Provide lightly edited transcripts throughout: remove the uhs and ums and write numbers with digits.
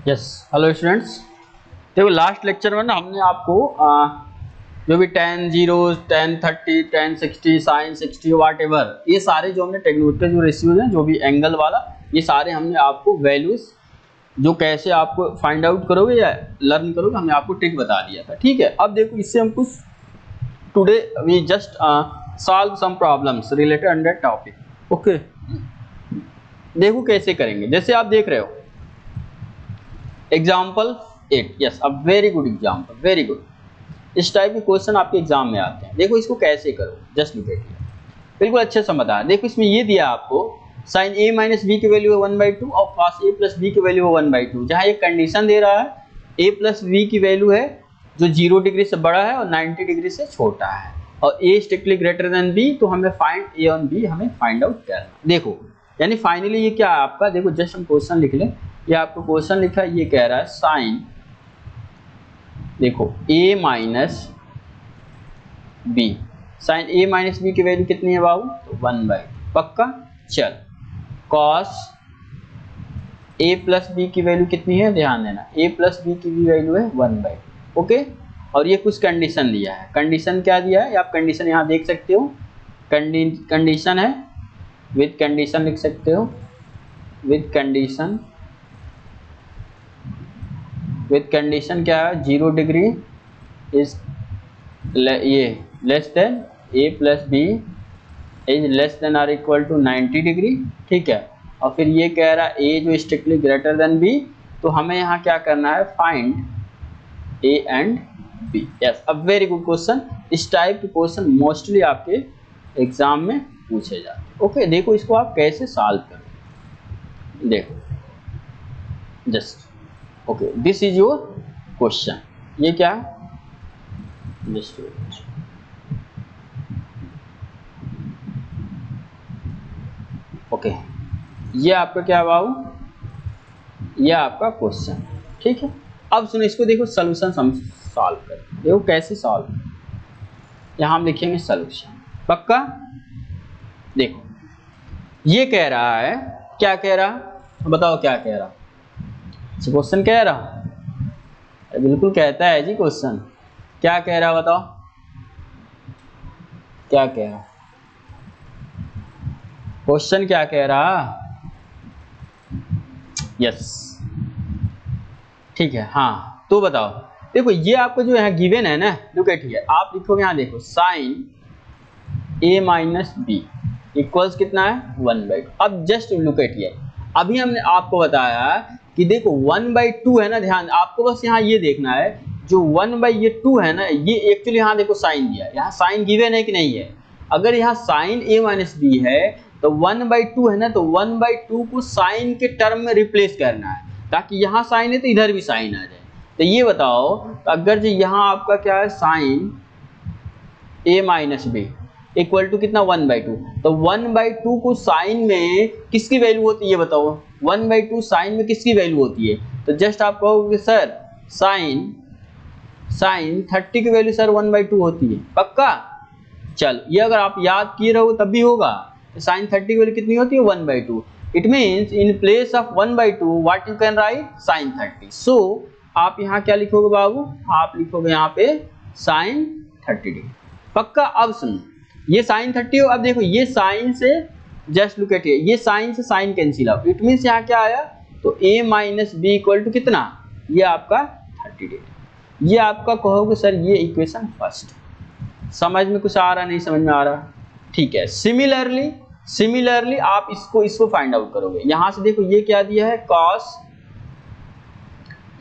Yes hello students. देखो last lecture में ना हमने आपको जो भी tan zeros, tan 30, tan 60, sin 60 वाट एवर ये सारे जो हमने टेक्नोमेट्री जो रेशियोज हैं, जो भी एंगल वाला, ये सारे हमने आपको वैल्यूज जो कैसे आपको फाइंड आउट करोगे या लर्न करोगे, हमने आपको ट्रिक बता दिया था। ठीक है, अब देखो इससे हम कुछ today we just solve some problems related under topic. Okay, देखो कैसे करेंगे। जैसे आप देख रहे हो example 8, yes a very good example, very good. इस टाइप के क्वेश्चन आपके एग्जाम में आते हैं। देखो इसको कैसे करो, जस्ट लुक एट हियर, बिल्कुल अच्छे से बता। देखो इसमें ये दिया आपको sin a माइनस बी की वैल्यू है 1/2 और cos a प्लस बी की वैल्यू है 1/2। जहाँ ये कंडीशन दे रहा है a प्लस बी की वैल्यू है जो 0 डिग्री से बड़ा है और 90 डिग्री से छोटा है और a strictly greater than b, तो हमें फाइंड a और b हमें फाइंड आउट करना। देखो यानी फाइनली ये क्या है आपका, देखो जस्ट हम क्वेश्चन लिख लें। ये आपको क्वेश्चन लिखा है, ये कह रहा है साइन, देखो a minus b, sine a minus b की वैल्यू कितनी है बाबू, तो 1/2 पक्का। चल cos a प्लस बी की वैल्यू कितनी है, ध्यान देना a प्लस बी की भी वैल्यू है 1/2। ओके, और ये कुछ कंडीशन दिया है। कंडीशन क्या दिया है, आप कंडीशन यहाँ देख सकते हो। कंडीशन है विद कंडीशन लिख सकते हो, विद कंडीशन, विद कंडीशन क्या है, 0 डिग्री इज ये less than a plus b is less than or equal to 90 degree. ठीक है, और फिर ये कह रहा है a जो स्ट्रिक्टली ग्रेटर देन b, तो हमें यहाँ क्या करना है, find a and b। Yes a very good question. इस टाइप के क्वेश्चन मोस्टली आपके एग्जाम में पूछे जाते हैं। ओके, देखो इसको आप कैसे सॉल्व करें। देखो just okay, this is your question. ये क्या है, जस्ट ओके, ये आपका क्या बाबू, ये आपका क्वेश्चन। ठीक है, अब सुनो इसको, देखो सोल्यूशन हम सॉल्व करें। देखो कैसे सॉल्व, यहाँ हम लिखेंगे सोल्यूशन पक्का। देखो ये कह रहा है, क्या कह रहा, बताओ क्या कह रहा, क्वेश्चन कह रहा, बिल्कुल कहता है जी क्वेश्चन। क्या कह रहा बताओ, क्या कह रहा क्वेश्चन, क्या कह रहा, यस ठीक है। हाँ तो बताओ, देखो ये आपको जो यहाँ गिवन है ना, लुक एट हियर, आप लिखोगे यहाँ देखो sine a minus b equals कितना है 1/2। अब जस्ट लुक एट हियर, अभी हमने आपको बताया कि देखो 1/2 है ना, ध्यान आपको बस यहाँ ये देखना है, जो 1/2 है ना, ये एक्चुअली यहाँ देखो साइन दिया है, यहाँ साइन गिवन है कि नहीं है। अगर यहाँ साइन a माइनस बी है तो 1/2 है ना, तो 1/2 को साइन के टर्म में रिप्लेस करना है, ताकि यहाँ साइन है तो इधर भी साइन आ जाए। तो ये बताओ, अगर जो यहाँ आपका क्या है sine a minus B equal to कितना 1/2, तो 1/2 को साइन में किसकी वैल्यू होती है, ये बताओ 1/2 साइन में किसकी वैल्यू होती है। तो जस्ट आप कहोगे सर साइन 30 की वैल्यू सर 1/2 होती है पक्का। चल ये अगर आप याद किए रहो तब भी होगा, तो साइन 30 की वैल्यू कितनी होती है 1/2। It means in place of 1/2 what you can write sine 30। So आप यहाँ क्या लिखोगे बाबू, आप लिखोगे यहाँ पे साइन 30 डिग्री पक्का। अब सुनो ये साइन 30 हो, अब देखो ये साइन से जस्ट लुक एट ये साइन से sine cancel out, it means यहाँ क्या आया, तो a minus B equal to कितना, ये आपका 30 डिग्री। ये आपका कहोगे सर ये इक्वेशन फर्स्ट। समझ में कुछ आ रहा, नहीं समझ में आ रहा, ठीक है। सिमिलरली आप इसको फाइंड आउट करोगे। यहां से देखो ये क्या दिया है, cos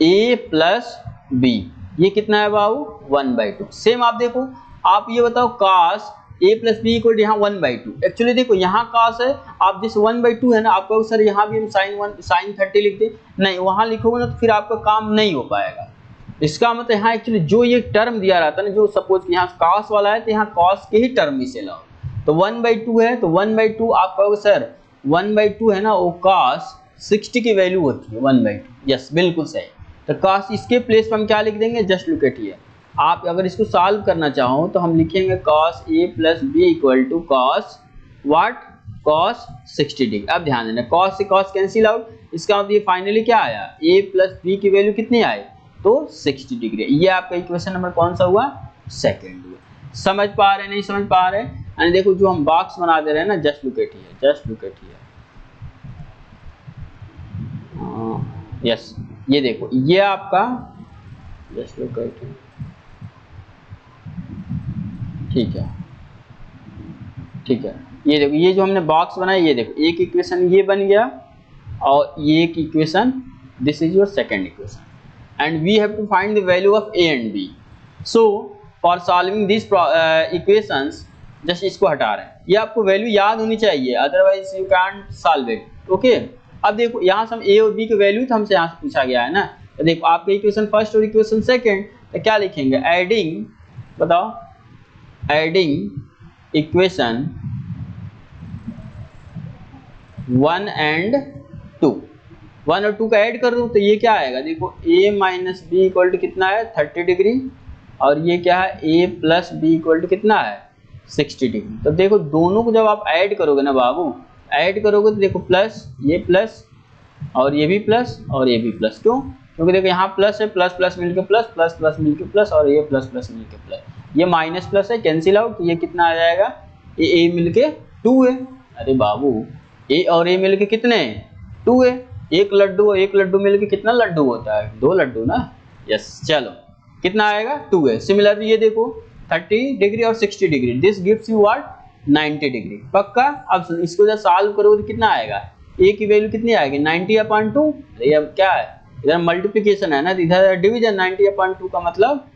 a प्लस बी, ये कितना है बाबू 1/2। सेम आप देखो, आप ये बताओ cos a plus B equal यहाँ 1/2। एक्चुअली देखो यहाँ cos है, आप जिस 1/2 है ना, आप कहो सर यहाँ भी हम साइन 30 लिख दे, नहीं वहां लिखोगे ना तो फिर आपका काम नहीं हो पाएगा। इसका मतलब यहाँ एक्चुअली जो ये टर्म दिया रहता है ना, जो सपोज यहाँ cos वाला है तो यहाँ cos के ही टर्म में से लाओ, तो 1/2 है तो 1/2 आप कहोगे सर 1/2 है ना, वो cos 60 की वैल्यू होती है 1/2। यस बिल्कुल सही, तो cos इसके प्लेस पर हम क्या लिख देंगे, जस्ट लुक एट हियर। आप अगर इसको सॉल्व करना चाहो तो हम लिखेंगे cos a plus B equal to cos what, cos 60 degree. अब ध्यान देना cos से cos कैंसिल आउट, इसका मतलब ये फाइनली क्या आया, a प्लस बी की वैल्यू कितनी आई, तो 60 डिग्री। ये आपका इक्वेशन नंबर कौन सा हुआ, सेकंड हुआ। समझ पा रहे नहीं समझ पा रहे, एंड देखो जो हम बॉक्स बना दे रहे हैं ना, just look at here, just look at here, yes ये देखो ये आपका जस्ट लुक एट हियर, ठीक है ठीक है। ये देखो ये जो हमने बॉक्स बनाया, ये देखो एक इक्वेशन ये बन गया और ये एक equation, this is your second equation and we have to find the value of a and b। So for solving this equations just इसको हटा रहे हैं, ये आपको वैल्यू याद होनी चाहिए, otherwise you can't solve it. Okay अब देखो यहाँ से हम a और b की वैल्यू तो हमसे यहाँ से पूछा गया है ना, तो देखो आपका इक्वेशन फर्स्ट और इक्वेशन सेकंड, तो क्या लिखेंगे, एडिंग, बताओ एडिंग इक्वेशन 1 एंड 2, 1 और 2 का ऐड कर दूं तो ये क्या आएगा, देखो a minus B equal to कितना है 30 डिग्री, और ये क्या है a plus B equal to कितना है 60 डिग्री। तो देखो दोनों को जब आप ऐड करोगे ना बाबू, ऐड करोगे तो देखो प्लस और ये भी प्लस और ये भी प्लस, क्यों, क्योंकि देखो यहाँ प्लस है, प्लस प्लस मिलके प्लस, प्लस प्लस मिलके प्लस, और ये प्लस प्लस मिलके प्लस, ये माइनस प्लस है, कैंसिल आउट, ये कितना आ जाएगा, ये a मिलके 2 है। अरे बाबू a और a मिलके कितने 2 है, एक लड्डू मिलके कितना लड्डू होता है, 2 लड्डू ना, यस चलो कितना आएगा 2 है। सिमिलरली ये देखो 30 डिग्री और 60 degree, this gives you what 90 degree, पक्का। अब इसको जब सॉल्व करोगे तो कितना आएगा, a की वैल्यू कितनी आएगी 90/2, अरे अब क्या है, इधर मल्टीप्लिकेशन है ना, इधर डिवीजन, 90/2 का मतलब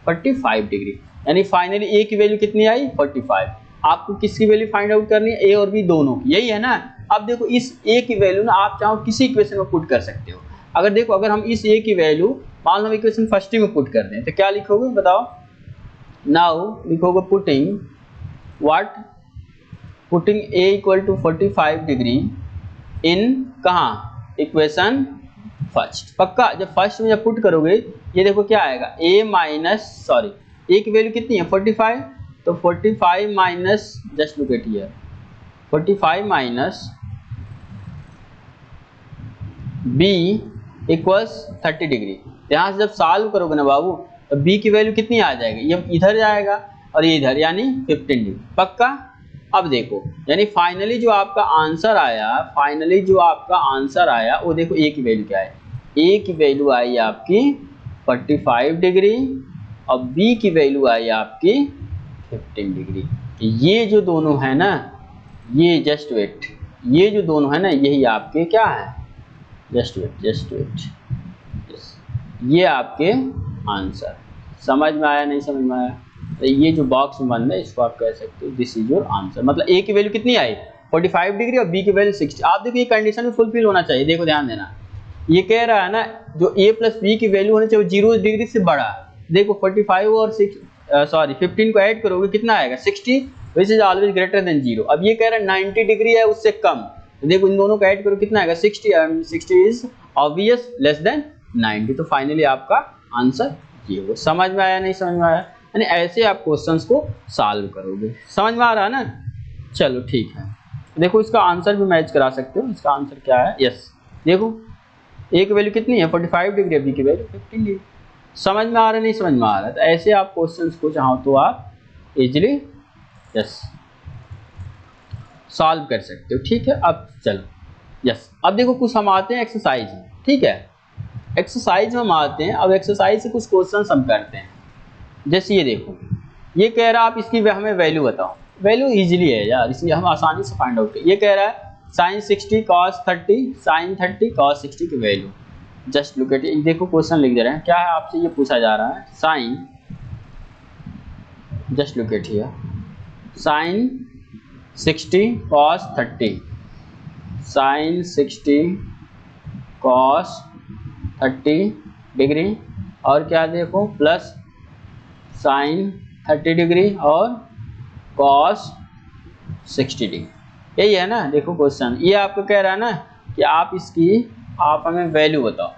45 डिग्री, यानी फाइनली a की वैल्यू कितनी आई 45। आपको किसकी वैल्यू फाइंड आउट करनी है, a और b दोनों की, यही है ना। अब देखो इस a की वैल्यू ना आप चाहो किसी इक्वेशन में पुट कर सकते हो। अगर देखो अगर हम इस a की वैल्यू मान लो इक्वेशन फर्स्ट में पुट कर दें तो क्या लिखोगे बताओ, नाउ लिखोगे putting what, putting a equal to 45 degree in कहाँ, इक्वेशन फर्स्ट, पक्का। जब फर्स्ट में जब पुट करोगे ये देखो क्या आएगा, a की वैल्यू कितनी है 45, तो 45 minus, just look at here, 45 minus b equals 30 degree. यहाँ से जब सॉल्व करोगे ना बाबू तो b की वैल्यू कितनी आ जाएगी, ये इधर जाएगा और ये इधर, यानी 15 डिग्री, पक्का। अब देखो यानी फाइनली जो आपका आंसर आया, वो देखो a की वैल्यू क्या है, a की वैल्यू आई आपकी 45 डिग्री और b की वैल्यू आई आपकी 15 डिग्री। ये जो दोनों है ना, ये जस्ट वेट, ये जो दोनों है ना यही आपके क्या है, जस्ट वेट, ये आपके आंसर। समझ में आया नहीं समझ में आया, तो ये जो बॉक्स में बन है इसको आप कह सकते हो दिस इज योर आंसर। मतलब a की वैल्यू कितनी आई 45 डिग्री और b की वैल्यू 60। आप देखो ये कंडीशन में फुलफिल होना चाहिए, देखो ध्यान देना, ये कह रहा है ना जो a प्लस b की वैल्यू होनी चाहिए 0 डिग्री से बड़ा। देखो 45 और 15 को ऐड करोगे कितना आएगा 60, which is always greater than 0। अब ये कह रहा है 90 डिग्री है उससे कम, तो देखो इन दोनों को ऐड करो कितना आएगा 60 इज ऑब्वियस लेस देन 90, तो फाइनली आपका आंसर ये होगा। समझ में आया नहीं समझ में आया, यानी ऐसे आप क्वेश्चंस को सॉल्व करोगे। समझ में आ रहा है ना, चलो ठीक है। देखो इसका आंसर भी मैच करा सकते हो, इसका आंसर क्या है, यस देखो a की वैल्यू कितनी है 45 डिग्री, b की वैल्यू 15 डिग्री। समझ में आ रहा है नहीं समझ में आ रहा है, तो ऐसे आप क्वेश्चंस को चाहो तो आप इजीली यस सॉल्व कर सकते हो, ठीक है। अब चलो यस, अब देखो कुछ हम आते हैं एक्सरसाइज में, ठीक है। एक्सरसाइज में हम आते हैं, अब एक्सरसाइज से कुछ क्वेश्चन हम करते हैं। जैसे ये देखो, ये कह रहा है आप इसकी हमें वैल्यू बताओ, वैल्यू इजीली है यार, इसलिए हम आसानी से फाइंड आउट करें। ये कह रहा है sin 60 cos 30 sin 30 cos 60 की वैल्यू, जस्ट लुक एट, देखो क्वेश्चन लिख दे रहे हैं, क्या है आपसे ये पूछा जा रहा है sin, just look at here, sin 60 cos 30 sin 60 cos 30 degree, और क्या देखो प्लस sin 30 डिग्री और cos 60 डिग्री, यही है ना। देखो क्वेश्चन ये आपको कह रहा है ना कि आप हमें वैल्यू बताओ,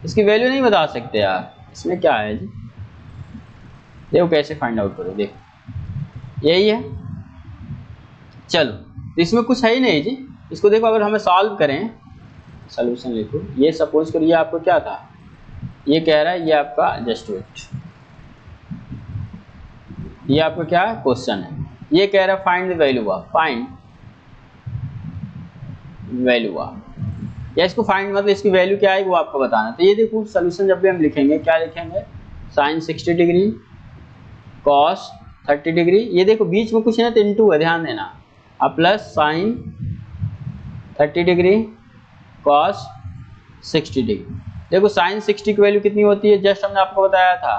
इसकी वैल्यू नहीं बता सकते यार, इसमें क्या है जी, देखो कैसे फाइंड आउट करो, देखो यही है। चलो तो इसमें कुछ है ही नहीं जी, इसको देखो अगर हमें सॉल्व करें सोल्यूशन लिखो। ये सपोज करिए आपको क्या था, ये कह रहा है ये आपका जस्ट वेट, ये आपका क्या है क्वेश्चन है, ये कह रहा है find the value of, find value of, या इसको फाइंड मतलब इसकी वैल्यू क्या है वो आपको बताना। तो ये देखो सोल्यूशन जब भी हम लिखेंगे क्या लिखेंगे, साइन 60 डिग्री कॉस 30 डिग्री, ये देखो बीच में कुछ नहीं तो इनटू है, ध्यान देना, अब plus sign 30 degree cos 60 degree. देखो साइन 60 की वैल्यू कितनी होती है, जस्ट हमने आपको बताया था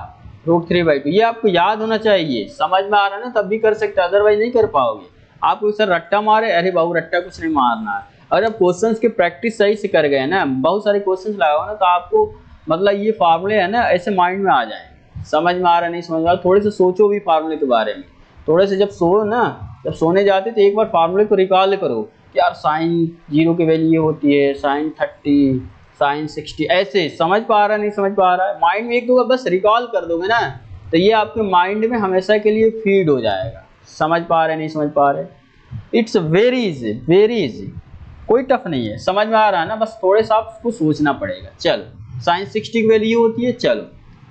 √3/2। ये आपको याद होना चाहिए, समझ में आ रहा है ना, तब भी कर सकते, अदरवाइज नहीं कर पाओगे। आपको सर रट्टा मारे, अरे बाबू रट्टा कुछ नहीं मारना है। अगर आप क्वेश्चंस की प्रैक्टिस सही से कर गए ना, बहुत सारे क्वेश्चंस लगाओ ना, तो आपको मतलब ये फार्मूले है ना ऐसे माइंड में आ जाए। समझ में आ रहा नहीं समझ में आ रहा, थोड़े से सोचो भी फार्मूले के बारे में, थोड़े से जब सो ना, जब सोने जाते तो एक बार फार्मूले को रिकॉल करो कि यार साइन 0 की वैल्यू ये होती है, साइन 30, साइन 60, ऐसे समझ पा रहा नहीं समझ पा रहा है, माइंड में एक दो बार बस रिकॉल कर दोगे ना, तो ये आपके माइंड में हमेशा के लिए फीड हो जाएगा। समझ पा रहे नहीं समझ पा रहे, it's very easy, very easy, कोई टफ नहीं है, समझ में आ रहा है ना, बस थोड़े सा आपको सोचना पड़ेगा। चलो साइन 60 की वैल्यू होती है, चलो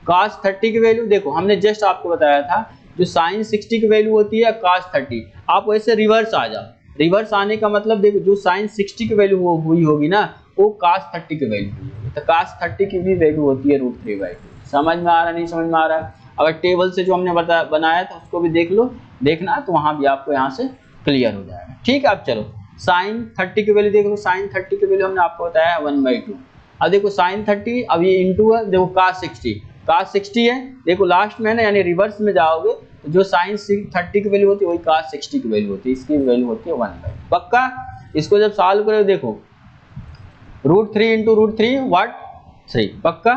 cos 30 की वैल्यू देखो, हमने जस्ट आपको बताया था जो साइन 60 की वैल्यू होती है cos 30, आप वैसे रिवर्स आ जाओ। रिवर्स आने का मतलब देखो जो साइन 60 की वैल्यू हुई होगी ना, वो cos 30 की वैल्यू हुई होगी, तो cos 30 की भी वैल्यू होती है √3/2। समझ में आ रहा नहीं समझ में आ रहा है, अगर टेबल से जो हमने बनाया था उसको भी देख लो, देखना तो वहां भी आपको यहाँ से क्लियर हो जाएगा। ठीक है, अब चलो साइन 30 की वैल्यू देख लो, साइन 30 की वैल्यू हमने आपको बताया है 1/2। अब देखो साइन 30, अब ये इंटू है, देखो cos 60 है, देखो लास्ट में है ना, यानी रिवर्स में जाओगे तो जो साइन 30 की वैल्यू होती है वही cos 60 की वैल्यू होती है, इसकी वैल्यू होती है 1/2। पक्का, इसको जब सॉल्व करोगे देखो √3 × √3 व्हाट 3, पक्का।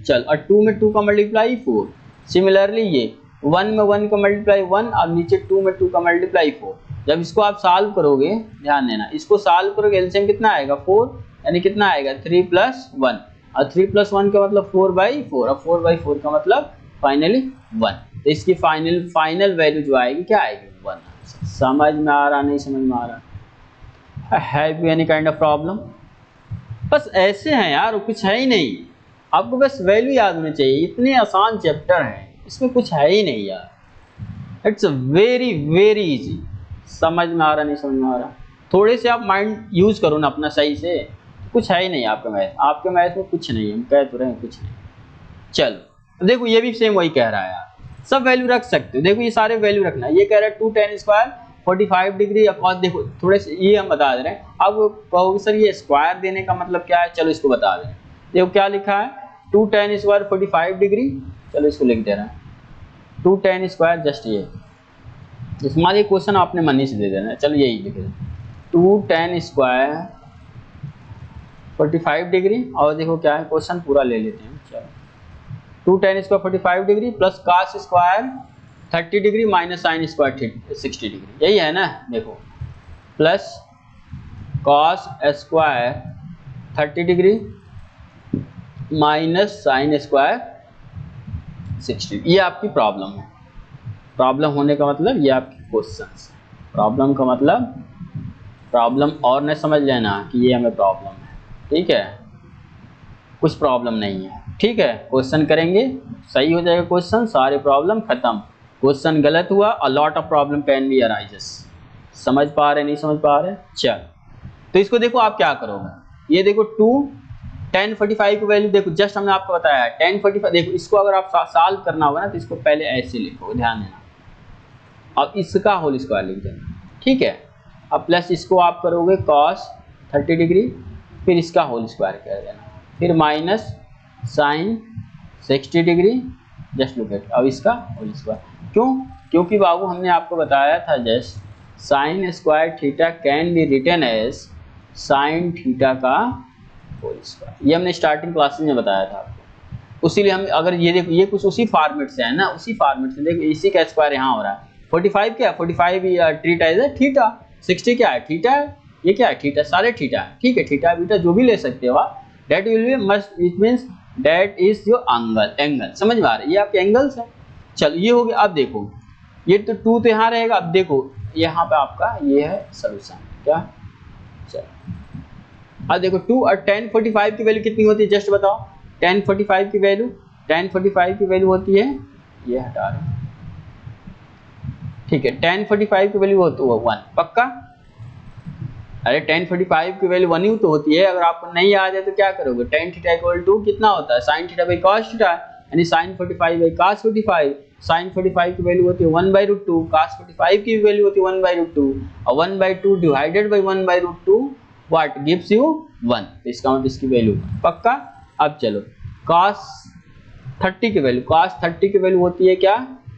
चल, और 2 में 2 का मल्टीप्लाई 4, सिमिलरली ये 1 में 1 का मल्टीप्लाई 1, और नीचे 2 में 2 का मल्टीप्लाई 4। जब इसको आप सॉल्व करोगे, ध्यान देना, इसको सॉल्व करोगे एलसीएम कितना आएगा 4, यानी कितना आएगा 3 + 1, और 3 + 1 का मतलब 4/4, और 4/4 का मतलब फाइनली 1। तो इसकी फाइनल वैल्यू जो आएगी क्या आएगी 1। समझ में आ रहा नहीं समझ में आ रहा, have you any kind of problem? बस ऐसे हैं यार, कुछ है ही नहीं, आपको बस वैल्यू याद होनी चाहिए, इतने आसान चैप्टर हैं, इसमें कुछ है ही नहीं यार, इट्स वेरी वेरी इजी। समझ में आ रहा नहीं समझ में आ रहा, थोड़े से आप माइंड यूज करो ना अपना सही से, कुछ है ही नहीं आपके मैथ में कुछ नहीं है, हम कह तो रहे हैं कुछ नहीं। चलो देखो ये भी सेम वही कह रहा है यार, सब वैल्यू रख सकते हो, देखो ये सारे वैल्यू रखना है। ये कह रहा है 2 tan² 45 डिग्री कॉस, देखो थोड़े से ये हम बता दे रहे हैं। अब कहोगे सर ये स्क्वायर देने का मतलब क्या है, चलो इसको बता दें। देखो क्या लिखा है 2 tan² 45 डिग्री, चलो इसको लिख दे रहे हैं 2 tan², जस्ट ये इसमें ये क्वेश्चन आपने मनी से दे देना है, चलो यही लिख दें 2 tan² 45 डिग्री, और देखो क्या है क्वेश्चन पूरा ले लेते हैं। चलो 2 tan² 45 degree plus cos² 30 degree minus sin² 60 degree, यही है ना। देखो plus cos² 30 degree minus sin² 60, ये आपकी प्रॉब्लम है। प्रॉब्लम होने का मतलब ये आपकी क्वेश्चन, प्रॉब्लम का मतलब प्रॉब्लम और न समझ लेना कि ये हमें प्रॉब्लम है, ठीक है, कुछ प्रॉब्लम नहीं है, ठीक है। क्वेश्चन करेंगे सही हो जाएगा क्वेश्चन, सारे प्रॉब्लम खत्म। क्वेश्चन गलत हुआ, a lot of problem can be arises. समझ पा रहे नहीं समझ पा रहे, चल तो इसको देखो आप क्या करोगे, ये देखो 2 tan 45 की वैल्यू देखो, जस्ट हमने आपको बताया है tan 45, देखो इसको अगर आप सॉल्व करना होगा ना तो इसको पहले ऐसे लिखो, ध्यान देना, अब इसका होल स्क्वायर लिख देना, ठीक है। अब प्लस इसको आप करोगे cos 30 डिग्री, फिर इसका होल स्क्वायर कर देना, फिर minus sin 60 degree, just look eight, अब इसका होल स्क्वायर। क्यों? क्योंकि बाबू हमने आपको बताया था just sin² can be written as sin theta का होल स्क्वायर, ये हमने स्टार्टिंग क्लासेस में बताया था आपको। उसीलिए हम अगर ये देखो ये कुछ उसी फॉर्मेट से है ना, उसी फॉर्मेट से देखो, इसी का स्क्वायर यहाँ हो रहा है। 45 क्या है, 45 थीटा इज थीटा, 60 क्या है थीटा है, ये क्या है थीटा, सारे थीटा है, ठीक है, थीटा बीटा जो भी ले सकते हो आप, that will be must, it means that is your angle, समझ में आ रहा है, ये आपके एंगल्स है। चलो ये हो गया। अब देखो ये तो 2 तो यहाँ रहेगा, अब देखो यहाँ पे आपका ये है सोल्यूशन, क्या, चलो अब देखो 2 और tan 45 की वैल्यू कितनी होती है जस्ट बताओ। tan 45 की वैल्यू होती है, ये हटा रहे, ठीक है, tan 45 की वैल्यू होती है 1 पक्का। अरे tan 45 की वैल्यू 1 ही तो होती है। अगर आपको नहीं याद है तो क्या करोगे, tan थीटा इक्वल टू कितना होता है sin theta by cos theta, यानी sin 45 बाई cos 45। sin 45 की वैल्यू होती है 1/√2, cos 45 की वैल्यू होती है 1/√2 और 1/2 divided by 1/√2 what gives you 1। तो इसका मतलब इसकी वैल्यू पक्का। अब चलो cos 30 की वैल्यू होती है क्या,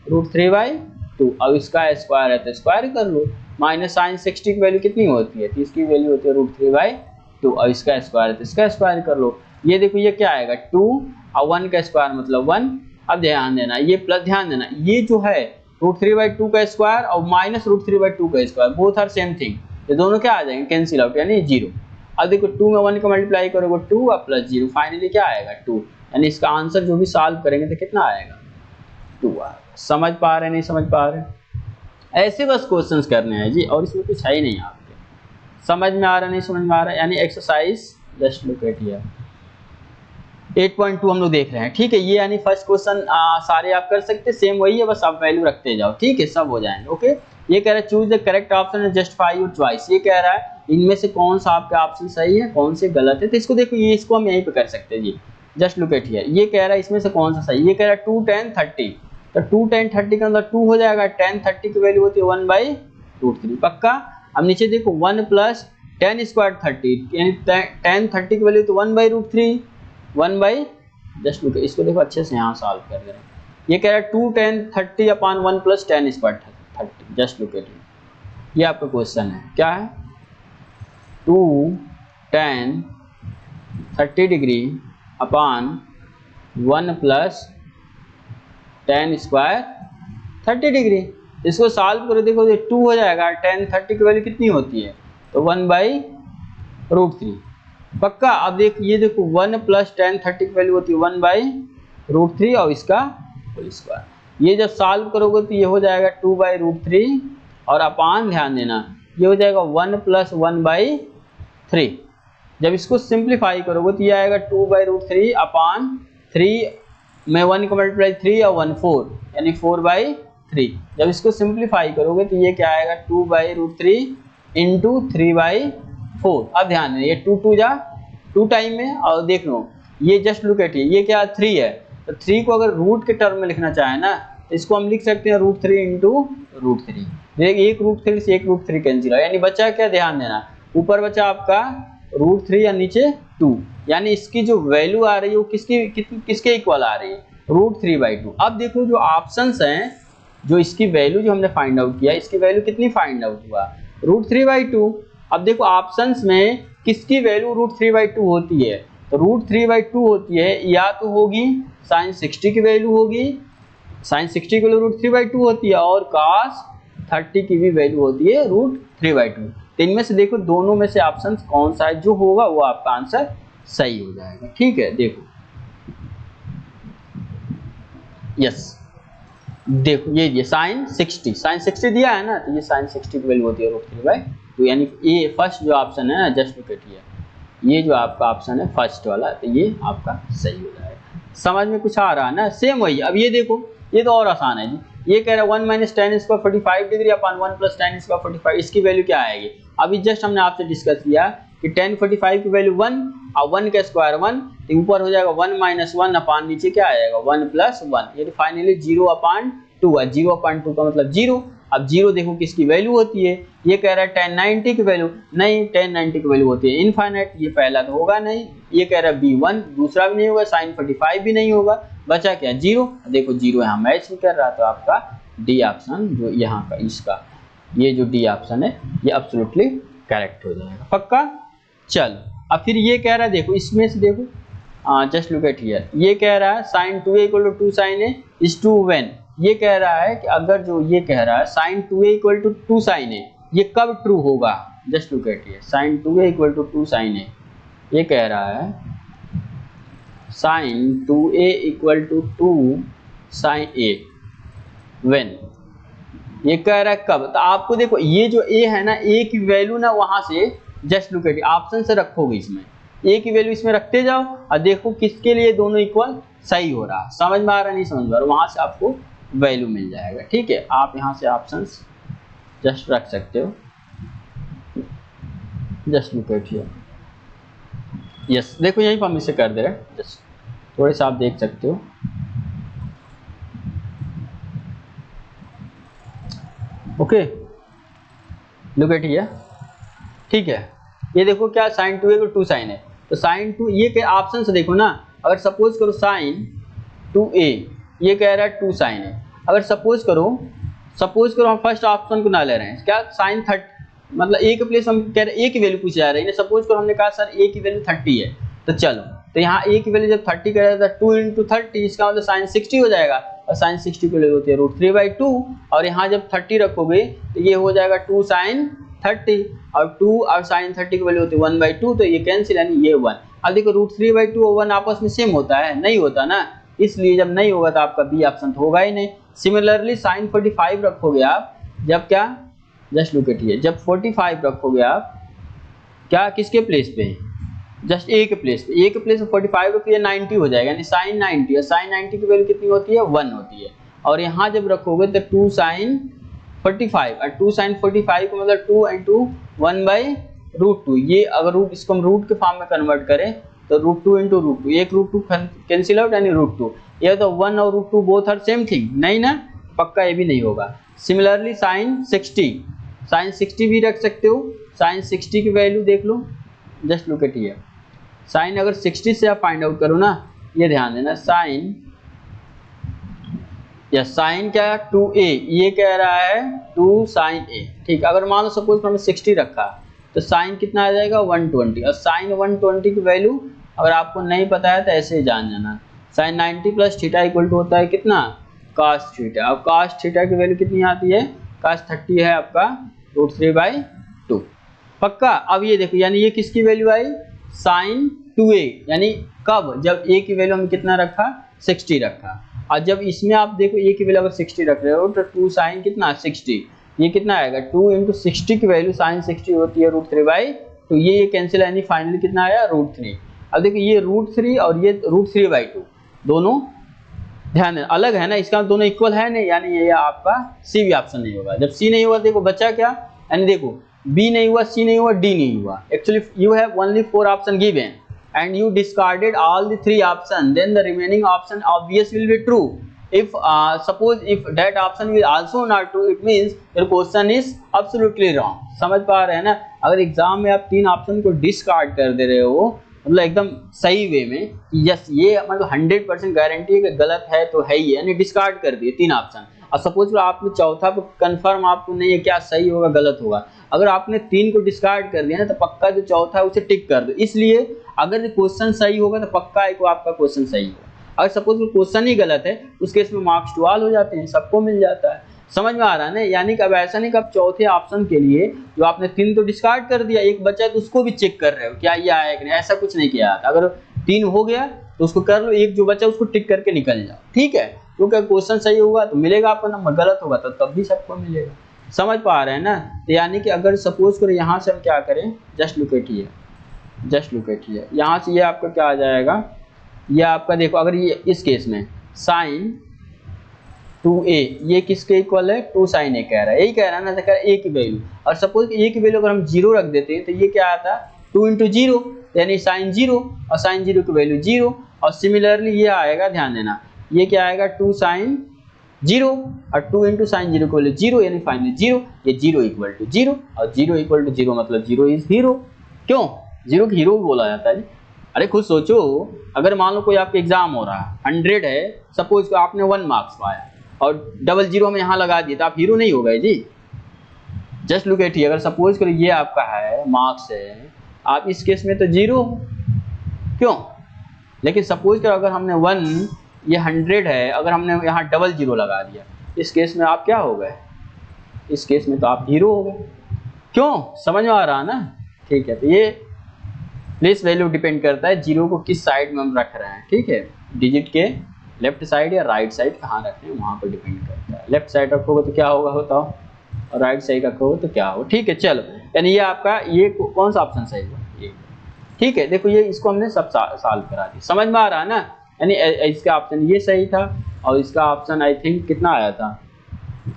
√3/2। अब इसका स्क्वायर है तो स्क्वायर कर लो। माइनस sin 60 की वैल्यू कितनी होती है, तो इसकी वैल्यू होती है √3/2 और इसका स्क्वायर है तो इसका स्क्वायर कर लो। ये देखो ये क्या आएगा 2 और 1 का स्क्वायर मतलब 1। अब ध्यान देना ये प्लस, ध्यान देना ये जो है √3/2 का स्क्वायर और माइनस √3/2 का square both are same thing, ये दोनों क्या आ जाएंगे कैंसिल आउट यानी 0। अब देखो 2 में 1 का मल्टीप्लाई करोगे 2 और प्लस 0 फाइनली क्या आएगा 2, यानी इसका आंसर जो भी सॉल्व करेंगे तो कितना आएगा 2 आएगा। समझ पा रहे नहीं समझ पा रहे, ऐसे बस क्वेश्चंस करने हैं जी और इसमें कुछ है ही नहीं आपके। समझ में आ रहा नहीं समझ में आ रहा है, यानी exercise just look at here 8.2 हम लोग देख रहे हैं, ठीक है। ये यानी फर्स्ट क्वेश्चन सारे आप कर सकते हैं, सेम वही है बस आप वैल्यू रखते जाओ, ठीक है, सब हो जाएंगे ओके। ये कह रहा है choose the correct option and justify your choice. ये कह रहा है इनमें से कौन सा आपका ऑप्शन सही है कौन से गलत है। तो इसको देखो ये इसको हम यहीं पे कर सकते हैं जी, जस्ट लुक एट हियर। ये कह रहा है इसमें से कौन सा सही, ये कह रहा है 2 tan 30, तो 2 tan 30 के अंदर 2 हो जाएगा, tan 30 की वैल्यू होती है 1/√3 पक्का। अब नीचे देखो 1 प्लस tan स्क्वायर 30 यानी tan 30 की वैल्यू तो 1/√3 1 जस्ट लुक, इसको देखो अच्छे से यहाँ सॉल्व कर रहे हैं। ये कह रहा है 2 tan 30 upon 1 plus tan square 30, just look at ये आपका क्वेश्चन है क्या है 2 tan 30 degree upon 1 plus tan square 30 degree. इसको सॉल्व करो देखो 2 हो जाएगा, tan 30 की वैल्यू कितनी होती है तो 1/√3 पक्का। अब देख ये देखो 1 प्लस tan 30 की वैल्यू होती है 1/√3 और इसका होल स्क्वायर। ये जब सॉल्व करोगे तो ये हो जाएगा 2/√3 और अपान ध्यान देना ये हो जाएगा 1 प्लस 1/3। जब इसको सिंप्लीफाई करोगे तो ये आएगा 2/√3 अपान 3 में 1 का मल्टीप्लाई 3 और 1 4 यानी 4/3। जब इसको सिंप्लीफाई करोगे तो ये क्या आएगा 2/√3 इंटू 3/4। अब ध्यान दें ये 2 जा 2 टाइम में और देख लो ये जस्ट लुक एट ये क्या 3 है, तो 3 को अगर रूट के टर्म में लिखना चाहे ना तो इसको हम लिख सकते हैं √3 इंटू √3। देख एक √3 से एक √3 कैंसिल है, यानी बचा क्या ध्यान देना ऊपर बचा आपका √3 या नीचे 2, यानी इसकी जो वैल्यू आ रही है वो किसके इक्वल आ रही है √3/2। अब देखो जो ऑप्शंस हैं जो इसकी वैल्यू जो हमने फाइंड आउट किया इसकी वैल्यू कितनी फाइंड आउट हुआ √3/2। अब देखो ऑप्शंस में किसकी वैल्यू √3/2 होती है, तो √3/2 होती है या तो होगी sin 60 की वैल्यू होगी, sin 60 की वैल्यू √3/2 होती है और cos 30 की भी वैल्यू होती है √3/2। तो इनमें से देखो दोनों में से ऑप्शन कौन सा है जो होगा वो आपका आंसर सही हो जाएगा, ठीक है। देखो यस देखो ये sin 60 दिया है ना, तो ये sin 60 की वैल्यू होती है √3/2, यानी ये फर्स्ट जो ऑप्शन है ना जस्ट लुक एट ये जो आपका ऑप्शन है फर्स्ट वाला, तो ये आपका सही हो जाएगा। समझ में कुछ आ रहा है ना, सेम वही। अब ये देखो ये तो और आसान है जी, ये कह रहा है 1 minus tan square 45 degree upon 1 plus tan square 45, इसकी वैल्यू क्या आएगी। अभी जस्ट हमने आपसे डिस्कस किया कि tan 45 की वैल्यू 1 और 1 का स्क्वायर 1, तो ऊपर हो जाएगा 1 माइनस 1 अपॉन नीचे क्या आएगा 1 प्लस 1, यानी फाइनली 0/2 है, 0/2 का मतलब 0। अब 0 देखो किसकी वैल्यू होती है, ये कह रहा है tan 90 की वैल्यू, नहीं tan 90 की वैल्यू होती है इनफाइनाइट, ये पहला तो होगा नहीं, ये कह रहा है b1 दूसरा भी नहीं होगा, sin 45 भी नहीं होगा, बचा क्या 0। देखो 0 यहाँ मैच नहीं कर रहा, तो आपका डी ऑप्शन जो यहाँ का इसका ये जो डी ऑप्शन है ये एब्सोल्युटली करेक्ट हो जाएगा पक्का। चल अब फिर ये कह रहा है देखो इसमें से देखो जस्ट लुक एट हियर, ये कह रहा है sin 2a = 2 sin a is true when, ये कह रहा है कि अगर जो ये कह रहा है sin 2a = 2 sin a ये कब ट्रू होगा, just look at here sin 2a = 2 sin a, ये कह रहा है sin 2a = 2 sin a when, ये कह रहा है कब। तो आपको देखो ये जो a है ना a की वैल्यू ना वहां से जस्ट लुक एट, ऑप्शन से रखोगे इसमें, ए की वैल्यू इसमें रखते जाओ और देखो किसके लिए दोनों इक्वल सही हो रहा, समझ में आ रहा नहीं समझ में आ रहा, वहां से आपको वैल्यू मिल जाएगा। ठीक है, आप यहाँ से ऑप्शंस जस्ट रख सकते हो, just look at here, yes देखो यहीं पर हम इसे कर दे रहे हैं, जस्ट थोड़े से आप देख सकते हो। ओके लुक एट हियर, ठीक है, ये देखो क्या साइन 2 है और 2 साइन है, तो साइन 2 ये के ऑप्शन से देखो ना, अगर सपोज करो साइन 2a, ये कह रहा है 2 साइन है, अगर सपोज करो हम फर्स्ट ऑप्शन को ना ले रहे हैं, क्या साइन 30, मतलब a के प्लेस हम कह रहे हैं a की वैल्यू पूछे जा रही है, सपोज करो हमने कहा सर a की वैल्यू 30 है, तो चलो तो यहाँ a की वैल्यू जब 30 कर रहा था 2 × 30, इसका मतलब साइन 60 हो जाएगा, और साइन 60 की वैल्यू होती है √3/2, और यहाँ जब 30 रखोगे तो ये हो जाएगा 2 साइन 30, और 2 और साइन 30 की वैल्यू होती है 1/2, तो ये कैंसिल, यानी ये 1। अब देखो √3/2 और 1 आपस में सेम होता है, नहीं होता ना, इसलिए जब नहीं होगा तो आपका बी ऑप्शन तो होगा ही नहीं। सिमिलरली साइन 45 रखोगे आप, जब क्या, जस्ट लुक एट हियर, जब 45 रखोगे आप क्या किसके प्लेस पे, जस्ट ए के प्लेस पे, ए के प्लेस में 45 रखोगे 90 हो जाएगा, यानी साइन 90, और साइन 90 की वैल्यू कितनी होती है 1 होती है, और यहाँ जब रखोगे तो 2 साइन 45, और 2 साइन 45 को मतलब 2 × 1/√2, ये अगर रूट इसको हम रूट के फॉर्म में कन्वर्ट करें तो √2 × √2, एक √2 कैंसिल आउट यानी √2, ये तो 1 और √2 बोथ आर सेम थिंग, नहीं ना, पक्का ये भी नहीं होगा। सिमिलरली साइन 60 भी रख सकते हो, साइन 60 की वैल्यू देख लो, just look at here, sine अगर 60 से आप फाइंड आउट करो ना, ये ध्यान देना, साइन या साइन क्या है 2a, ये कह रहा है 2 साइन a, ठीक, अगर मान लो सपोज हमने 60 रखा तो साइन कितना आ जाएगा 120, और साइन 120 की वैल्यू अगर आपको नहीं पता है तो ऐसे ही जान जाना, साइन 90 + थीटा इक्वल टू होता है कितना cos थीटा, और cos थीटा की वैल्यू कितनी आती है, cos 30 है आपका √3/2, पक्का। अब ये देखो, यानी ये किसकी वैल्यू आई, साइन 2a, यानी कब, जब a की वैल्यू हम कितना रखा 60 रखा, और जब इसमें आप देखो a की वैल्यू अगर 60 रख रहे हो तो 2 साइन कितना 60, ये कितना आएगा 2 × 60 की वैल्यू साइन 60 होती है √3/2, ये कैंसिल, यानी फाइनली कितना आया √3। अब देखो ये √3 और ये √3/2 दोनों ध्यान देना अलग है ना, इसका दोनों इक्वल है नहीं, यानी ये आपका सी भी ऑप्शन नहीं होगा। जब सी नहीं हुआ देखो बचा क्या, यानी देखो बी नहीं हुआ, सी नहीं हुआ, डी नहीं हुआ, actually you have only 4 option given and you discarded all the 3 options, then the remaining option obvious will be true. If suppose if that option will also not true, it means your question is absolutely wrong. समझ पा रहे हैं ना, अगर exam में आप 3 option को discard कर दे रहे हो मतलब एकदम सही वे में, यस ये मतलब 100% गारंटी है कि गलत है तो है ही, यानी डिस्कार्ड कर दिए 3 ऑप्शन, और सपोज आपने चौथा पे कंफर्म आपको नहीं है क्या सही होगा गलत होगा, अगर आपने 3 को डिस्कार्ड कर दिया ना तो पक्का जो चौथा है उसे टिक कर दो, इसलिए अगर क्वेश्चन सही होगा तो पक्का है को आपका क्वेश्चन सही होगा, अगर सपोज क्वेश्चन ही गलत है उस केस में मार्क्स टू ऑल हो जाते हैं, सबको मिल जाता है। समझ में आ रहा है ना, यानी कि अब ऐसा नहीं कि आप चौथे ऑप्शन के लिए जो आपने 3 तो डिस्कार्ड कर दिया, एक बचा है तो उसको भी चेक कर रहे हो क्या ये आया कि नहीं, ऐसा कुछ नहीं किया था। अगर 3 हो गया तो उसको कर लो, एक जो बचा उसको टिक करके निकल जाओ, ठीक है, क्योंकि क्वेश्चन सही होगा तो मिलेगा आपको नंबर, गलत होगा तो तब भी सबको मिलेगा। समझ पा रहे हैं ना, तो यानी कि अगर सपोज करो यहाँ से हम क्या करें, just look at here, just look at here, यहाँ से ये आपका क्या आ जाएगा, ये आपका देखो अगर ये इस केस में साइन 2a ये किसके इक्वल है 2 साइन a कह रहा है, यही कह रहा है ना, तो कह रहा है a की वैल्यू, और सपोज a की वैल्यू अगर हम 0 रख देते हैं तो ये क्या आता है 2 × 0 यानी साइन 0, और साइन 0 की वैल्यू 0, और सिमिलरली ये आएगा, ध्यान देना ये क्या आएगा 2 साइन 0 और 2 × साइन 0 की वैल्यू 0, यानी फाइनली 0, ये 0 = 0, और 0 = 0 मतलब 0 इज हीरो, क्यों 0 को हीरो बोला जाता है। अरे खुद सोचो, अगर मान लो कोई आपका एग्जाम हो रहा है 100 है, सपोज आपने 1 मार्क्स पाया और 00 हम यहाँ लगा दिए तो आप हीरो नहीं हो गए जी। जस्ट लुक एट हियर, अगर सपोज करो ये आपका है मार्क्स है, आप इस केस में तो 0 क्यों, लेकिन सपोज करो अगर हमने 1 ये 100 है, अगर हमने यहाँ 00 लगा दिया, इस केस में आप क्या हो गए, इस केस में तो आप हीरो हो गए, क्यों, समझ में आ रहा ना, ठीक है। तो ये प्लेस वैल्यू डिपेंड करता है 0 को किस साइड में हम रख रहे हैं, ठीक है, डिजिट के लेफ्ट साइड या राइट साइड कहाँ रख रहे हैं वहाँ पर डिपेंड करता है। लेफ्ट साइड रखोगे तो क्या होगा बताओ, और राइट साइड रखोगे तो क्या होगा, ठीक है। चलो यानी ये आपका ये कौन सा ऑप्शन सही हुआ, ये। ठीक है, देखो ये इसको हमने सब सॉल्व करा दिया, समझ में आ रहा है ना। यानी इसका ऑप्शन ये सही था और इसका ऑप्शन आई थिंक कितना आया था,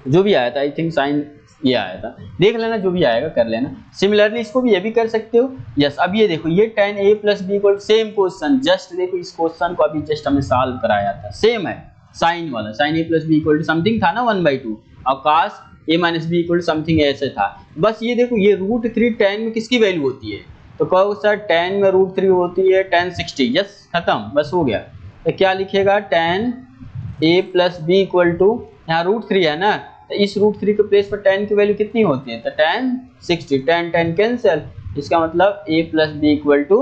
जो भी आया था आई थिंक साइन ये आया था, देख लेना जो भी आएगा कर लेना। सिमिलरली इसको भी ये भी कर सकते हो। यस, अब ये देखो ये tan a + b = same question, just देखो इस क्वेश्चन को अभी जस्ट हमने सॉल्व कराया था, सेम है साइन वाला, sin a + b = समथिंग था ना 1/2 और cos a - b = समथिंग ऐसे था। बस ये देखो ये √3 tan में किसकी वैल्यू होती है, तो कहो सर tan में √3 होती है tan 60, यस खत्म, बस हो गया। तो क्या लिखेगा tan a + b = यहाँ √3 है ना, तो इस √3 के प्लेस पर tan की वैल्यू कितनी होती है, तो tan 60, tan कैंसिल, इसका मतलब a + b =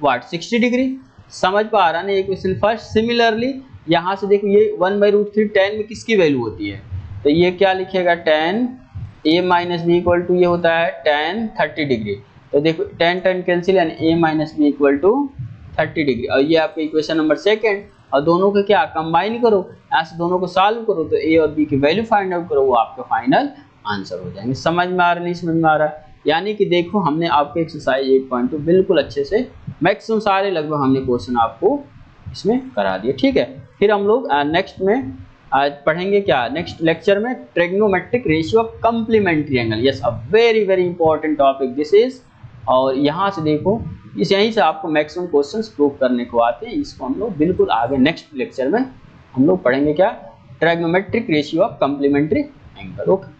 व्हाट 60 डिग्री। समझ पा रहा ना ये क्वेश्चन फर्स्ट। सिमिलरली यहाँ से देखो ये 1/√3 tan में किसकी वैल्यू होती है, तो ये क्या लिखेगा tan a - b = ये होता है tan 30 डिग्री। तो देखो tan कैंसिल यानी a - b = 30 डिग्री, और ये आपका इक्वेशन नंबर सेकंड। और दोनों को क्या कंबाइन करो, ऐसे दोनों को सॉल्व करो तो a और b की वैल्यू फाइंड आउट करो, वो आपका फाइनल आंसर हो जाएंगे। समझ में आ रहा नहीं समझ में आ रहा है, यानी कि देखो हमने आपको एक्सरसाइज 8.2 बिल्कुल अच्छे से मैक्सिमम सारे लगभग हमने क्वेश्चन आपको इसमें करा दिए। ठीक है, फिर हम लोग नेक्स्ट में आज पढ़ेंगे क्या, नेक्स्ट लेक्चर में trigonometric ratio of complementary angle. Yes, a very very important topic this is. और यहाँ से देखो इस यहीं से आपको मैक्सिमम क्वेश्चंस प्रूव करने को आते हैं। इसको हम लोग बिल्कुल आगे नेक्स्ट लेक्चर में हम लोग पढ़ेंगे क्या, trigonometric ratio of complementary angle. Okay.